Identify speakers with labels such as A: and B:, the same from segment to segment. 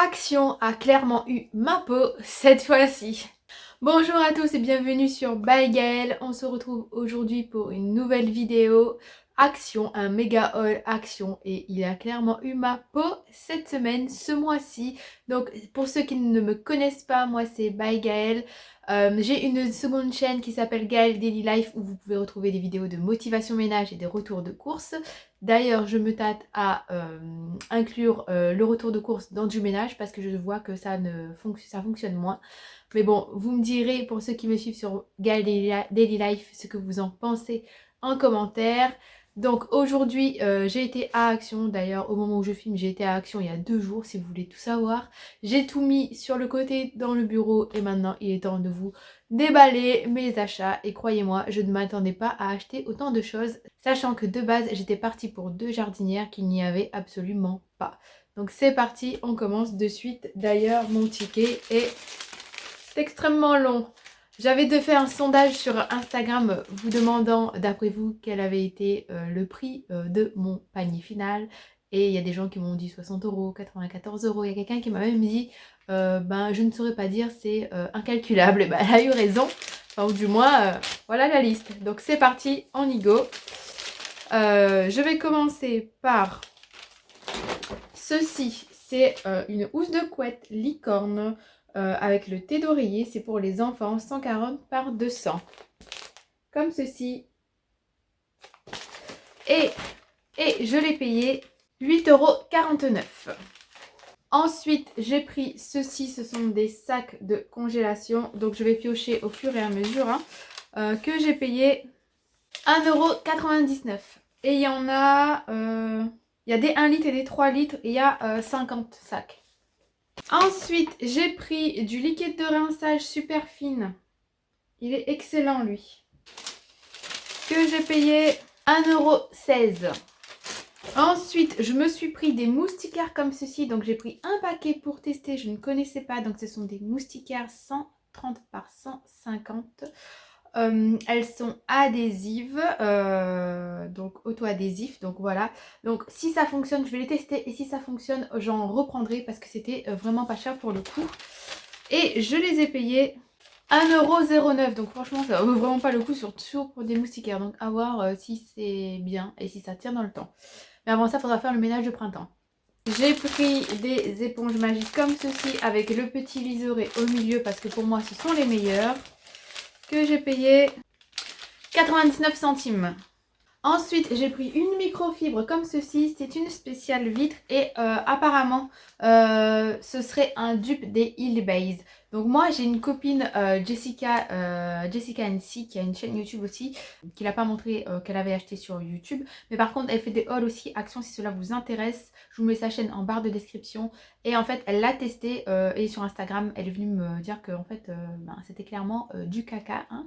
A: Action a clairement eu ma peau cette fois-ci. Bonjour à tous et bienvenue sur By Gaëlle. On se retrouve aujourd'hui pour une nouvelle vidéo. Action, un méga haul Action, et il a clairement eu ma peau cette semaine, ce mois-ci. Donc pour ceux qui ne me connaissent pas, moi c'est By Gaëlle. J'ai une seconde chaîne qui s'appelle Gaëlle Daily Life où vous pouvez retrouver des vidéos de motivation ménage et des retours de courses. D'ailleurs, je me tâte à inclure le retour de course dans du ménage parce que je vois que ça fonctionne moins. Mais bon, vous me direz, pour ceux qui me suivent sur Gaëlle Daily Life, ce que vous en pensez en commentaire. Donc aujourd'hui, j'ai été à Action. D'ailleurs, au moment où je filme, j'ai été à Action il y a 2 jours, si vous voulez tout savoir. J'ai tout mis sur le côté dans le bureau et maintenant, il est temps de vous déballer mes achats. Et croyez-moi, je ne m'attendais pas à acheter autant de choses, sachant que de base, j'étais partie pour 2 jardinières qu'il n'y avait absolument pas. Donc c'est parti, on commence de suite. D'ailleurs, mon ticket est extrêmement long. J'avais de faire un sondage sur Instagram vous demandant d'après vous quel avait été le prix de mon panier final. Et il y a des gens qui m'ont dit 60 €, 94 €. Il y a quelqu'un qui m'a même dit ben je ne saurais pas dire, c'est incalculable. Et ben elle a eu raison. Enfin, ou du moins, voilà la liste. Donc c'est parti, on y go. Je vais commencer par ceci. C'est une housse de couette licorne. Avec le thé d'oreiller, c'est pour les enfants, 140 par 200. Comme ceci. Et je l'ai payé 8,49 €. Ensuite, j'ai pris ceci, ce sont des sacs de congélation. Donc je vais piocher au fur et à mesure. Que j'ai payé 1,99 €. Et il y en a... il y a des 1 litre et des 3 litres. Et il y a 50 sacs. Ensuite, j'ai pris du liquide de rinçage super fine. Il est excellent, lui. Que j'ai payé 1,16 €. Ensuite, je me suis pris des moustiquaires comme ceci. Donc, j'ai pris un paquet pour tester. Je ne connaissais pas. Donc, ce sont des moustiquaires 130 par 150. Elles sont adhésives, donc auto-adhésifs, donc voilà. Donc si ça fonctionne, je vais les tester, et si ça fonctionne, j'en reprendrai parce que c'était vraiment pas cher pour le coup. Et je les ai payés 1,09 €, donc franchement ça vaut vraiment pas le coup, surtout pour des moustiquaires. Donc à voir si c'est bien et si ça tient dans le temps. Mais avant ça, il faudra faire le ménage de printemps. J'ai pris des éponges magiques comme ceci avec le petit liseré au milieu parce que pour moi ce sont les meilleurs. Que j'ai payé 99 centimes. Ensuite, j'ai pris une microfibre comme ceci. C'est une spéciale vitre et apparemment, ce serait un dupe des Heal Base. Donc moi, j'ai une copine, Jessica NC, qui a une chaîne YouTube aussi, qui l'a pas montré qu'elle avait acheté sur YouTube. Mais par contre, elle fait des hauls aussi, Action, si cela vous intéresse. Je vous mets sa chaîne en barre de description. Et en fait, elle l'a testé et sur Instagram, elle est venue me dire que en fait, c'était clairement du caca. Hein.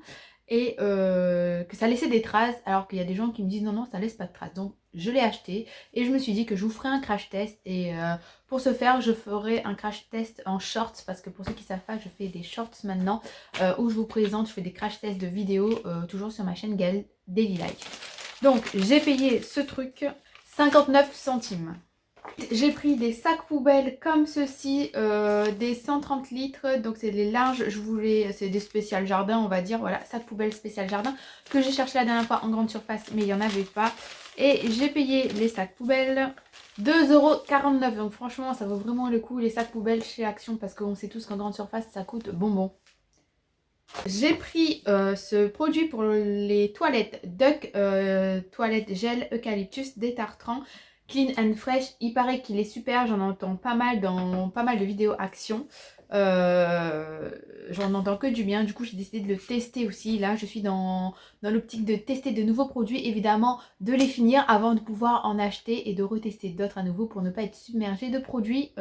A: Et que ça laissait des traces, alors qu'il y a des gens qui me disent non non, ça laisse pas de traces. Donc je l'ai acheté et je me suis dit que je vous ferai un crash test, et pour ce faire je ferai un crash test en shorts, parce que pour ceux qui savent pas, je fais des shorts maintenant où je vous présente, je fais des crash tests de vidéos toujours sur ma chaîne Gaëlle Daily Life. Donc j'ai payé ce truc 59 centimes. J'ai pris des sacs poubelles comme ceci, des 130 litres, donc c'est les larges, c'est des spécial jardin on va dire, voilà, sacs poubelles spécial jardin, que j'ai cherché la dernière fois en grande surface mais il n'y en avait pas. Et j'ai payé les sacs poubelles 2,49 €, donc franchement ça vaut vraiment le coup les sacs poubelles chez Action, parce qu'on sait tous qu'en grande surface ça coûte bonbon. J'ai pris ce produit pour les toilettes Duck, toilette gel eucalyptus détartrant clean and fresh. Il paraît qu'il est super, j'en entends pas mal dans pas mal de vidéos Action. J'en entends que du bien, du coup j'ai décidé de le tester aussi. Là je suis dans l'optique de tester de nouveaux produits, évidemment de les finir avant de pouvoir en acheter et de retester d'autres à nouveau pour ne pas être submergé de produits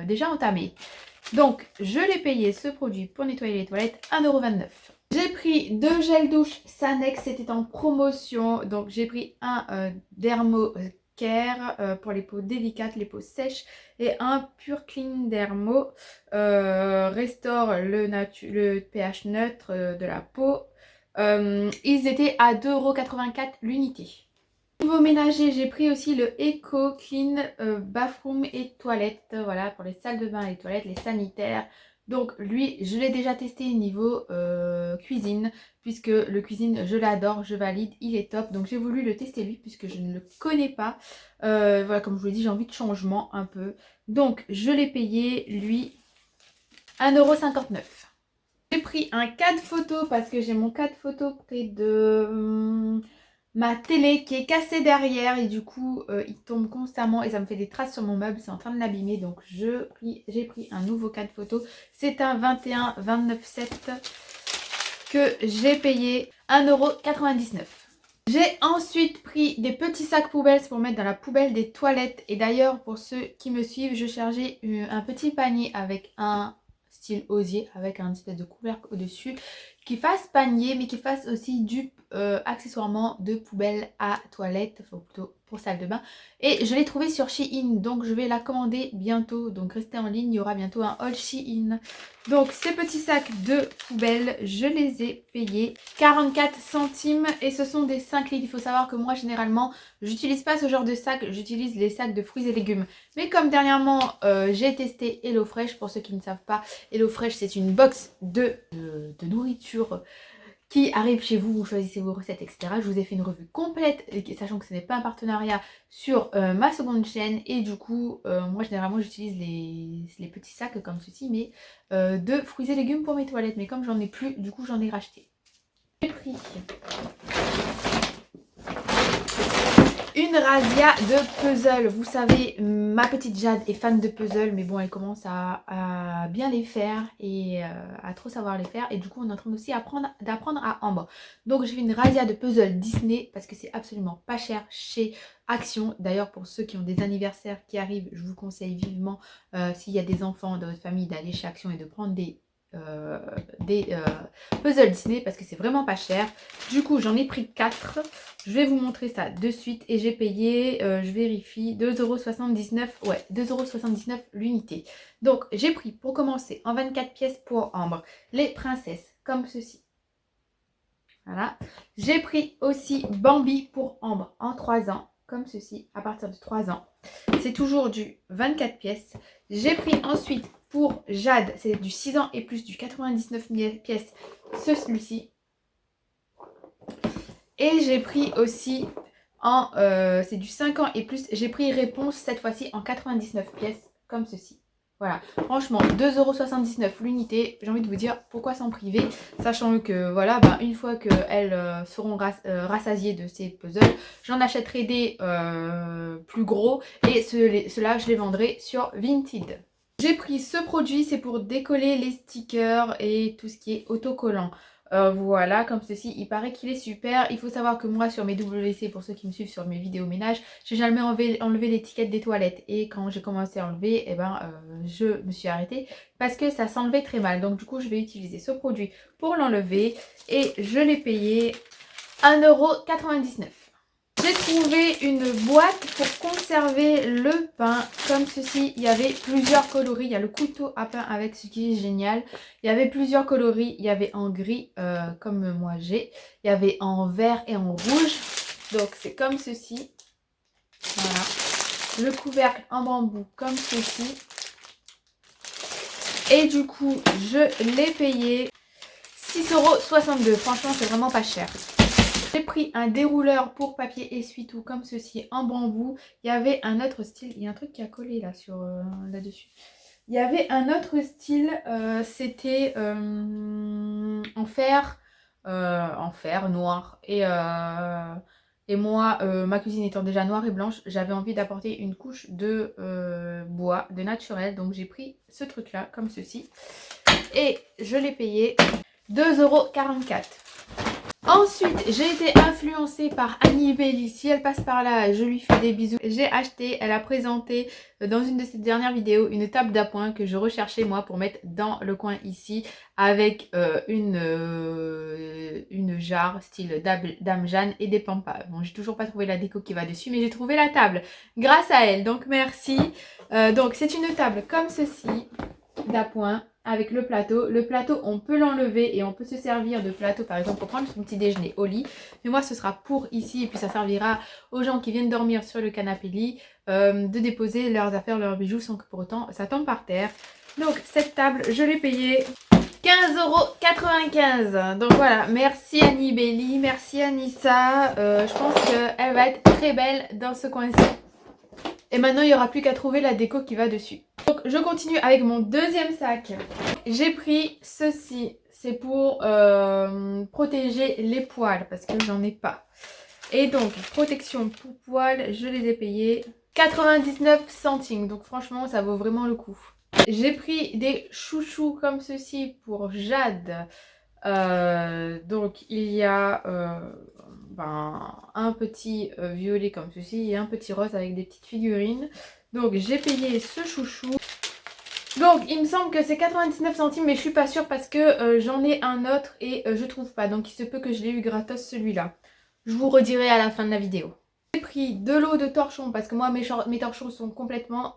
A: déjà entamés. Donc je l'ai payé ce produit pour nettoyer les toilettes 1,29 €. J'ai pris 2 gels douche Sanex, c'était en promotion. Donc j'ai pris un Dermo Care pour les peaux délicates, les peaux sèches, et un Pure Clean Dermo restaure le pH neutre de la peau. Ils étaient à 2,84 € l'unité. Niveau ménager, j'ai pris aussi le Eco Clean Bathroom et Toilette. Voilà, pour les salles de bain, les toilettes, les sanitaires. Donc lui, je l'ai déjà testé niveau cuisine, puisque le cuisine, je l'adore, je valide, il est top. Donc j'ai voulu le tester lui, puisque je ne le connais pas. Voilà, comme je vous l'ai dit, j'ai envie de changement un peu. Donc je l'ai payé, lui, 1,59 €. J'ai pris un cadre photo, parce que j'ai mon cadre photo près de ma télé qui est cassée derrière. Et du coup, il tombe constamment et ça me fait des traces sur mon meuble. C'est en train de l'abîmer. Donc j'ai pris un nouveau cadre photo. C'est un 21-29-7 que j'ai payé 1,99 €. J'ai ensuite pris des petits sacs poubelles pour mettre dans la poubelle des toilettes. Et d'ailleurs, pour ceux qui me suivent, je cherchais un petit panier avec un style osier, avec un espèce de couvercle au-dessus, qui fasse panier, mais qui fasse aussi du accessoirement de poubelle à toilette, enfin plutôt pour salle de bain. Et je l'ai trouvé sur Shein, donc je vais la commander bientôt. Donc restez en ligne, il y aura bientôt un haul Shein. Donc ces petits sacs de poubelle, je les ai payés 44 centimes et ce sont des 5 litres. Il faut savoir que moi généralement, j'utilise pas ce genre de sac, j'utilise les sacs de fruits et légumes. Mais comme dernièrement, j'ai testé HelloFresh, pour ceux qui ne savent pas, HelloFresh c'est une box de nourriture qui arrive chez vous, vous choisissez vos recettes, etc. Je vous ai fait une revue complète, sachant que ce n'est pas un partenariat, sur ma seconde chaîne. Et du coup, moi généralement j'utilise les petits sacs comme ceci, mais de fruits et légumes pour mes toilettes. Mais comme j'en ai plus, du coup j'en ai racheté. J'ai pris une razzia de puzzle. Vous savez, ma petite Jade est fan de puzzle, mais bon, elle commence à bien les faire et à trop savoir les faire. Et du coup, on est en train aussi d'apprendre à Ambre. Donc, j'ai fait une razzia de puzzle Disney parce que c'est absolument pas cher chez Action. D'ailleurs, pour ceux qui ont des anniversaires qui arrivent, je vous conseille vivement, s'il y a des enfants dans votre famille, d'aller chez Action et de prendre des puzzles Disney parce que c'est vraiment pas cher. Du coup j'en ai pris 4, je vais vous montrer ça de suite et j'ai payé, je vérifie, 2,79 €, ouais, 2,79 € l'unité. Donc j'ai pris pour commencer en 24 pièces pour Ambre les princesses comme ceci. Voilà. J'ai pris aussi Bambi pour Ambre en 3 ans comme ceci, à partir de 3 ans. C'est toujours du 24 pièces. J'ai pris ensuite pour Jade, c'est du 6 ans et plus, du 99 pièces, celui-ci. Et j'ai pris aussi en, c'est du 5 ans et plus, j'ai pris Réponse cette fois-ci en 99 pièces, comme ceci. Voilà, franchement, 2,79 € l'unité. J'ai envie de vous dire pourquoi s'en priver, sachant que voilà, une fois qu'elles seront rassasiées de ces puzzles, j'en achèterai des plus gros et ceux-là, je les vendrai sur Vinted. J'ai pris ce produit, c'est pour décoller les stickers et tout ce qui est autocollant. Voilà, comme ceci, il paraît qu'il est super. Il faut savoir que moi, sur mes WC, pour ceux qui me suivent sur mes vidéos ménage, j'ai jamais enlevé l'étiquette des toilettes. Et quand j'ai commencé à enlever, je me suis arrêtée parce que ça s'enlevait très mal. Donc du coup, je vais utiliser ce produit pour l'enlever et je l'ai payé 1,99 €. J'ai trouvé une boîte pour conserver le pain comme ceci. Il y avait plusieurs coloris. Il y a le couteau à pain avec, ce qui est génial. Il y avait plusieurs coloris. Il y avait en gris comme moi j'ai. Il y avait en vert et en rouge. Donc c'est comme ceci. Voilà. Le couvercle en bambou comme ceci. Et du coup je l'ai payé 6,62 €. Franchement c'est vraiment pas cher. J'ai pris un dérouleur pour papier essuie-tout comme ceci en bambou. Il y avait un autre style. Il y a un truc qui a collé là sur là-dessus. Il y avait un autre style. C'était en fer noir. Et moi, ma cuisine étant déjà noire et blanche, j'avais envie d'apporter une couche de bois, de naturel. Donc j'ai pris ce truc-là comme ceci. Et je l'ai payé 2,44 €. Ensuite, j'ai été influencée par Annie Belly. Si elle passe par là, je lui fais des bisous. J'ai acheté, elle a présenté dans une de ses dernières vidéos une table d'appoint que je recherchais moi pour mettre dans le coin ici avec une jarre style Dame Jeanne et des pampas. Bon, j'ai toujours pas trouvé la déco qui va dessus, mais j'ai trouvé la table grâce à elle. Donc merci. Donc c'est une table comme ceci. d'appoint avec le plateau. Le plateau, on peut l'enlever et on peut se servir de plateau, par exemple, pour prendre son petit déjeuner au lit. Mais moi, ce sera pour ici et puis ça servira aux gens qui viennent dormir sur le canapé lit de déposer leurs affaires, leurs bijoux sans que pour autant ça tombe par terre. Donc, cette table, je l'ai payée 15,95 €. Donc voilà, merci Annie Belly, merci Anissa. Je pense qu'elle va être très belle dans ce coin-ci. Et maintenant, il n'y aura plus qu'à trouver la déco qui va dessus. Donc, je continue avec mon deuxième sac. J'ai pris ceci. C'est pour protéger les poils parce que j'en ai pas. Et donc, protection pour poils, je les ai payés 99 centimes. Donc, franchement, ça vaut vraiment le coup. J'ai pris des chouchous comme ceci pour Jade. Donc, il y a un petit violet comme ceci et un petit rose avec des petites figurines. Donc, j'ai payé ce chouchou. Donc, il me semble que c'est 99 centimes, mais je suis pas sûre parce que j'en ai un autre et je trouve pas. Donc, il se peut que je l'ai eu gratos celui-là. Je vous redirai à la fin de la vidéo. J'ai pris de l'eau de torchon parce que moi, mes torchons sont complètement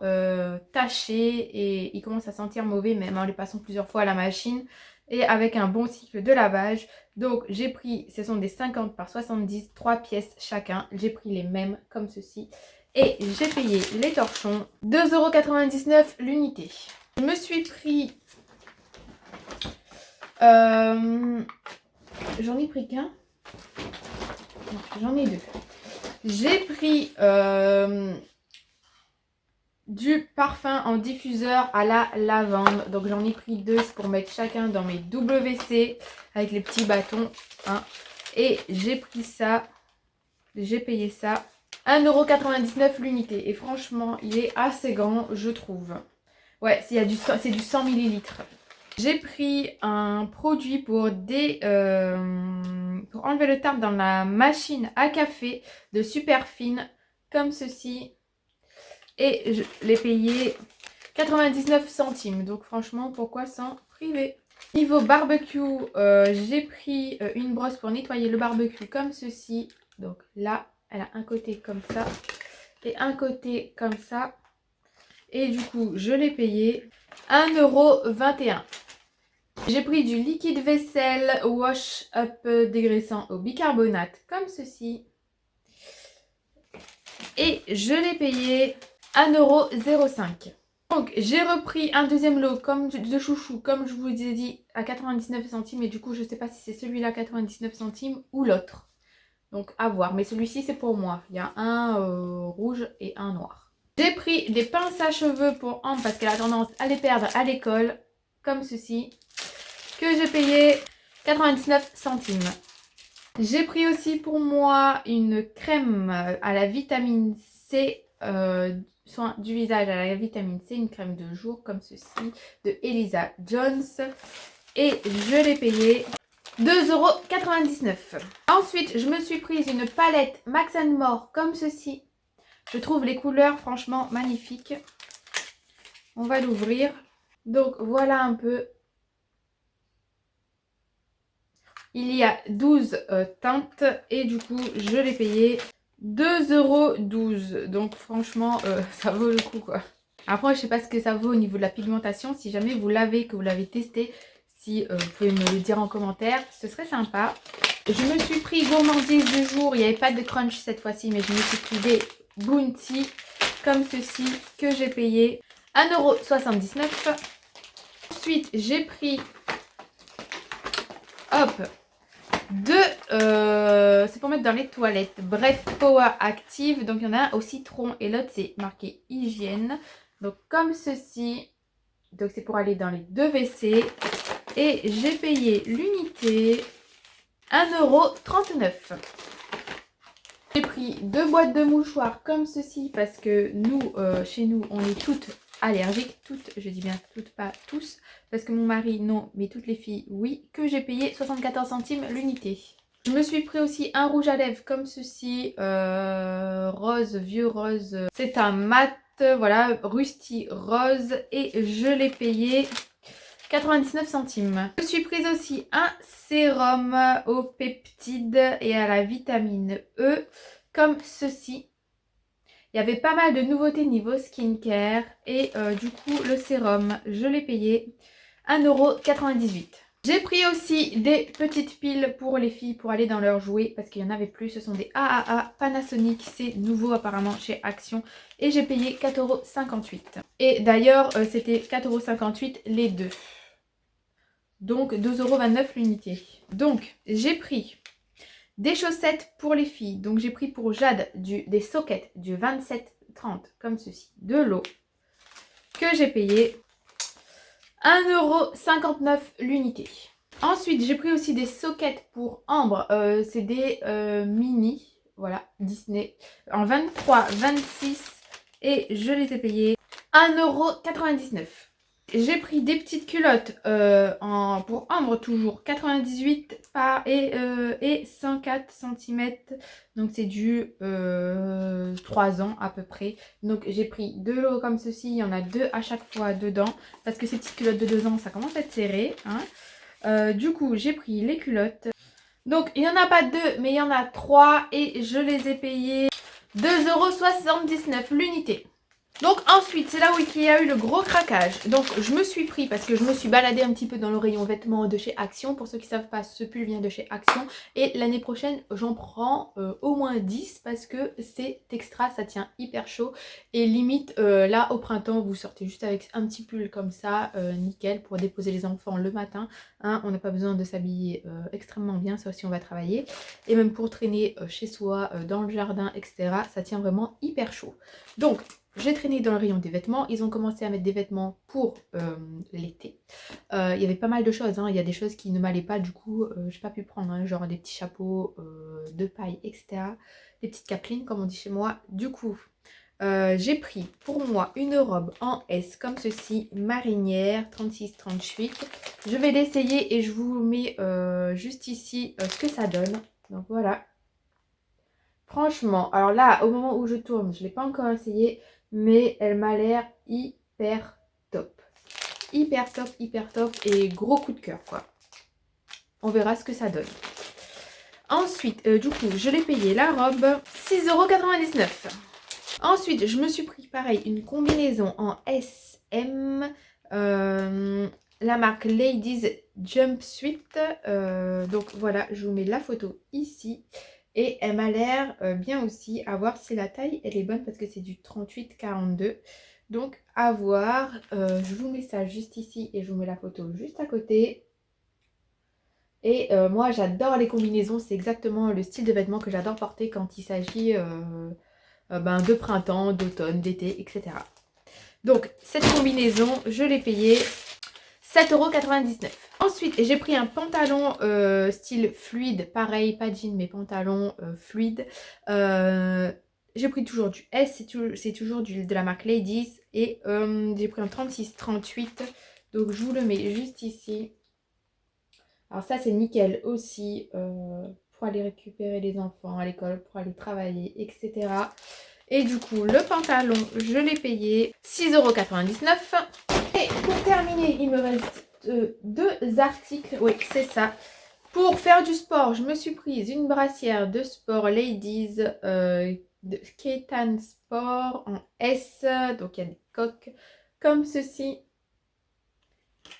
A: tachés et ils commencent à sentir mauvais, même en les passant plusieurs fois à la machine. Et avec un bon cycle de lavage. Donc, j'ai pris, ce sont des 50 par 70, 3 pièces chacun. J'ai pris les mêmes comme ceci. Et j'ai payé les torchons 2,99 € l'unité. Je me suis pris... J'en ai pris qu'un. J'en ai deux. J'ai pris du parfum en diffuseur à la lavande. Donc j'en ai pris deux pour mettre chacun dans mes WC avec les petits bâtons. Hein. Et j'ai pris ça. J'ai payé ça 1,99 € l'unité. Et franchement, il est assez grand, je trouve. Ouais, c'est du 100 ml. J'ai pris un produit pour enlever le tartre dans la machine à café de Superfine, comme ceci. Et je l'ai payé 99 centimes. Donc franchement, pourquoi s'en priver? Niveau barbecue, j'ai pris une brosse pour nettoyer le barbecue comme ceci. Donc là, elle a un côté comme ça et un côté comme ça. Et du coup, je l'ai payé 1,21 €. J'ai pris du liquide vaisselle Wash Up dégraissant au bicarbonate comme ceci. Et je l'ai payé 1,05 €. Donc j'ai repris un deuxième lot comme de chouchou, comme je vous ai dit, à 99 centimes. Et du coup, je ne sais pas si c'est celui-là 99 centimes ou l'autre. Donc à voir. Mais celui-ci, c'est pour moi. Il y a un rouge et un noir. J'ai pris des pinces à cheveux pour Ambre parce qu'elle a tendance à les perdre à l'école. Comme ceci. Que j'ai payé 99 centimes. J'ai pris aussi pour moi une crème à la vitamine C. Soin du visage à la vitamine C. Une crème de jour comme ceci. De Elisa Jones. Et je l'ai payé 2,99 €. Ensuite, je me suis prise une palette Max More comme ceci. Je trouve les couleurs franchement magnifiques. On va l'ouvrir. Donc voilà un peu. Il y a 12 teintes et du coup je l'ai payé 2,12 €. Donc franchement ça vaut le coup quoi. Après je sais pas ce que ça vaut au niveau de la pigmentation. Si jamais vous l'avez, que vous l'avez testé, si vous pouvez me le dire en commentaire, ce serait sympa. Je me suis pris gourmandise du jour. Il n'y avait pas de crunch cette fois-ci, mais je me suis pris des Bounty comme ceci que j'ai payé 1,79 €. Ensuite j'ai pris c'est pour mettre dans les toilettes. Bref, Power Active. Donc il y en a un au citron et l'autre c'est marqué hygiène. Donc comme ceci. Donc c'est pour aller dans les deux WC. Et j'ai payé l'unité 1,39 €. J'ai pris deux boîtes de mouchoirs comme ceci parce que nous, chez nous, on est toutes allergiques. Toutes, je dis bien toutes, pas tous. Parce que mon mari, non, mais toutes les filles, oui. Que j'ai payé 74 centimes l'unité. Je me suis pris aussi un rouge à lèvres comme ceci. Rose, vieux rose. C'est un mat, voilà, Rusty Rose. Et je l'ai payé 99 centimes. Je me suis prise aussi un sérum aux peptides et à la vitamine E comme ceci. Il y avait pas mal de nouveautés niveau skincare. Et du coup, le sérum, je l'ai payé 1,98 €. J'ai pris aussi des petites piles pour les filles pour aller dans leurs jouets parce qu'il n'y en avait plus. Ce sont des AAA Panasonic. C'est nouveau apparemment chez Action. Et j'ai payé 4,58 €. Et d'ailleurs, c'était 4,58 € les deux. Donc 2,29 € l'unité. Donc j'ai pris des chaussettes pour les filles. Donc j'ai pris pour Jade des sockets du 27,30 comme ceci. De l'eau que j'ai payé 1,59 € l'unité. Ensuite, j'ai pris aussi des sockets pour Ambre. C'est des mini, voilà, Disney. En 23, 26 et je les ai payés 1,99 €. J'ai pris des petites culottes pour Ambre toujours. 98 pas et 104 cm. Donc c'est du 3 ans à peu près. Donc j'ai pris de l'eau comme ceci. Il y en a 2 à chaque fois dedans. Parce que ces petites culottes de 2 ans, ça commence à être serré. Hein. Du coup, j'ai pris les culottes. Donc il n'y en a pas 2, mais il y en a 3. Et je les ai payées 2,79 € l'unité. Donc ensuite, c'est là où il y a eu le gros craquage. Donc je me suis pris, parce que je me suis baladée un petit peu dans le rayon vêtements de chez Action. Pour ceux qui ne savent pas, ce pull vient de chez Action. Et l'année prochaine, j'en prends au moins 10 parce que c'est extra, ça tient hyper chaud. Et limite, là au printemps, vous sortez juste avec un petit pull comme ça, nickel, pour déposer les enfants le matin. Hein, on n'a pas besoin de s'habiller extrêmement bien, sauf si on va travailler. Et même pour traîner chez soi, dans le jardin, etc. Ça tient vraiment hyper chaud. Donc, j'ai traîné dans le rayon des vêtements. Ils ont commencé à mettre des vêtements pour l'été. Il y avait pas mal de choses. Hein. Il y a des choses qui ne m'allaient pas. Du coup, j'ai pas pu prendre. Hein, genre des petits chapeaux de paille, etc. Des petites capelines, comme on dit chez moi. Du coup, j'ai pris pour moi une robe en S comme ceci. Marinière, 36-38. Je vais l'essayer et je vous mets juste ici ce que ça donne. Donc voilà. Franchement, alors là, au moment où je tourne, je ne l'ai pas encore essayé. Mais elle m'a l'air hyper top. Hyper top et gros coup de cœur quoi. On verra ce que ça donne. Ensuite, du coup, je l'ai payé la robe 6,99 €. Ensuite, je me suis pris pareil une combinaison en SM. La marque Ladies Jumpsuit. Donc voilà, je vous mets la photo ici. Et elle m'a l'air bien aussi. À voir si la taille elle est bonne parce que c'est du 38-42. Donc à voir. Je vous mets ça juste ici et je vous mets la photo juste à côté. Et moi j'adore les combinaisons. C'est exactement le style de vêtements que j'adore porter quand il s'agit de printemps, d'automne, d'été, etc. Donc cette combinaison, je l'ai payée 7,99 €. Ensuite, j'ai pris un pantalon style fluide, pareil, pas jean, mais pantalon fluide. J'ai pris toujours du S, c'est toujours de la marque Ladies. Et j'ai pris un 36-38, donc je vous le mets juste ici. Alors ça, c'est nickel aussi pour aller récupérer les enfants à l'école, pour aller travailler, etc. Et du coup, le pantalon, je l'ai payé 6,99 €. Et pour terminer, il me reste 2 articles. Oui, c'est ça. Pour faire du sport, je me suis prise une brassière de sport Ladies de Ketan Sport en S. Donc, il y a des coques comme ceci.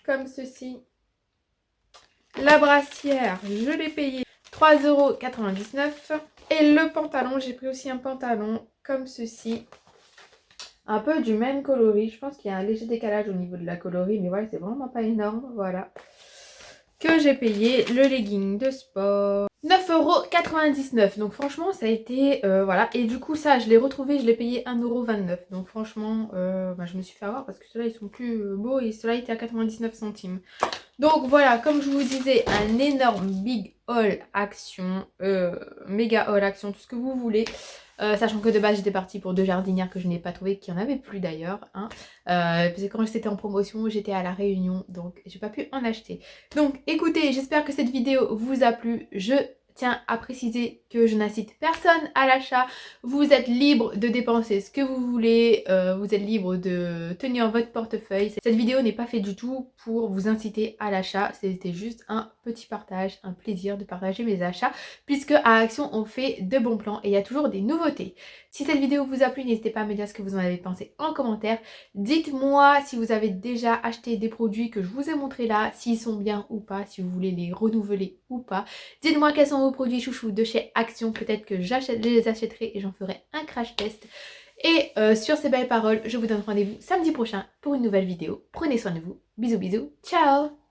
A: Comme ceci. La brassière, je l'ai payée 3,99 €. Et le pantalon, j'ai pris aussi un pantalon comme ceci. Un peu du même coloris. Je pense qu'il y a un léger décalage au niveau de la coloris. Mais voilà, c'est vraiment pas énorme. Voilà. Que j'ai payé le legging de sport. 9,99 €. Donc franchement, ça a été... voilà. Et du coup, ça, je l'ai retrouvé. Je l'ai payé 1,29 €. Donc franchement, je me suis fait avoir parce que ceux-là, ils sont plus beaux. Et ceux-là étaient à 99 centimes. Donc voilà, comme je vous disais, un énorme big haul Action. Méga haul Action, tout ce que vous voulez. Sachant que de base j'étais partie pour 2 jardinières que je n'ai pas trouvées, qu'il n'y en avait plus d'ailleurs. Hein. Parce que quand c'était en promotion, j'étais à la Réunion, donc j'ai pas pu en acheter. Donc écoutez, j'espère que cette vidéo vous a plu. Je tiens à préciser que je n'incite personne à l'achat. Vous êtes libre de dépenser ce que vous voulez, vous êtes libre de tenir votre portefeuille. Cette vidéo n'est pas faite du tout pour vous inciter à l'achat, c'était juste un petit partage, un plaisir de partager mes achats, puisque à Action on fait de bons plans et il y a toujours des nouveautés. Si cette vidéo vous a plu, n'hésitez pas à me dire ce que vous en avez pensé en commentaire. Dites-moi si vous avez déjà acheté des produits que je vous ai montrés là, s'ils sont bien ou pas, si vous voulez les renouveler ou pas. Dites-moi quels sont vos produits chouchous de chez Action, peut-être que je les achèterai et j'en ferai un crash test. Et sur ces belles paroles, je vous donne rendez-vous samedi prochain pour une nouvelle vidéo. Prenez soin de vous. Bisous bisous. Ciao.